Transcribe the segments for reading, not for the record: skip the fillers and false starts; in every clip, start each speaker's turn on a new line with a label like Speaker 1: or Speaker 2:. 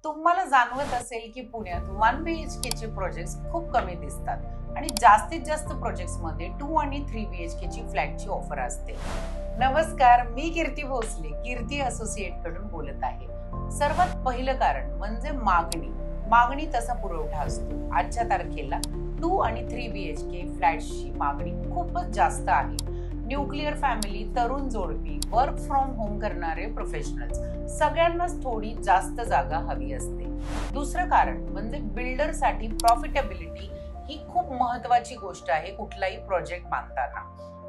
Speaker 1: तुम्हाला जाणवत असेल की पुण्यात 1 BHK चे प्रोजेक्ट्स खूप कमी दिसतात आणि जास्तीत जास्त प्रोजेक्ट्स मध्ये 2 आणि 3 BHK ची फ्लॅटची ऑफर असते। नमस्कार, मी कीर्ती भोसले कीर्ती असोसिएट कडून बोलत आहे। सर्वात पहिलं कारण म्हणजे मागणी तसा पुरवठा असतो। आजच्या तारखेला 2 आणि 3 BHK फ्लॅट्सची मागणी खूपच जास्त आहे। न्यूक्लियर फॅमिली, तरुण जोडपी, वर्क फ्रॉम होम करणारे प्रोफेशनल्स सगळ्यांनाच थोडी जास्त जागा हवी असते। दुसरं कारण म्हणजे बिल्डरसाठी प्रॉफिटेबिलिटी ही खूप महत्त्वाची गोष्ट आहे कुठलाही प्रोजेक्ट बांधताना।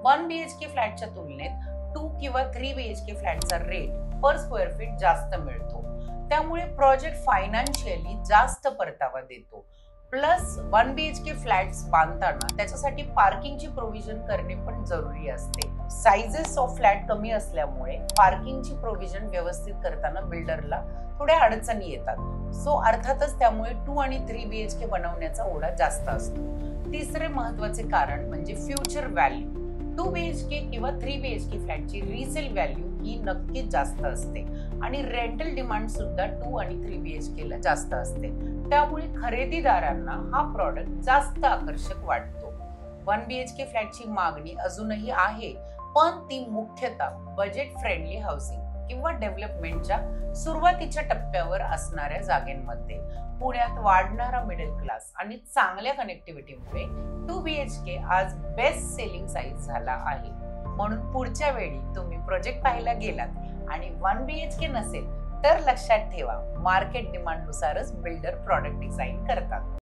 Speaker 1: 1 BHK फ्लॅटच्या तुलनेत 2 किंवा 3 BHK फ्लॅटचा रेट पर स्क्वेअर फीट जास्त मिळतो, त्यामुळे प्रोजेक्ट फायनान्शियली जास्त परतावा देतो। प्लस 1 BHK फ्लॅट्स बांधताना त्याच्यासाठी पार्किंगची प्रोव्हिजन करणे पण जरुरी असते। साइजेस ऑफ फ्लॅट कमी असल्यामुळे पार्किंगची प्रोव्हिजन व्यवस्थित करताना बिल्डरला थोड्या अडचणी येतात। सो अर्थातच त्यामुळे 2 आणि 3 BHK बनवण्याचा ओढा जास्त असतो। तिसरे महत्त्वाचे कारण म्हणजे फ्युचर व्हॅल्यू। 2 BHK किंवा 3 BHK फ्लॅटची रिसेल व्हॅल्यू ही नक्कीच जास्त असते आणि रेंटल डिमांड सुद्धा 2 आणि 3 BHK ला जास्त असते, त्यामुळे खरेदीदारांना हा प्रॉडक्ट जास्त आकर्षक वाटतो। 1 BHK फ्लॅटची मागणी अजूनही आहे, पण ती मुख्यतः बजेट फ्रेंडली हाऊसिंग किंवा डेव्हलपमेंटच्या सुरुवातीच्या टप्प्यावर असणाऱ्या जागांमध्ये। पुण्यात वाढणारा मिडल क्लास आणि चांगल्या कनेक्टिव्हिटीमुळे 2 BHK आज बेस्ट सेलिंग साईज झाला आहे। म्हणून पुढच्या वेळी तुम्ही प्रोजेक्ट पाहायला गेलात आणि 1 BHK नसेल तर लक्षात ठेवा, मार्केट डिमांडनुसारच बिल्डर प्रॉडक्ट डिझाईन करतात।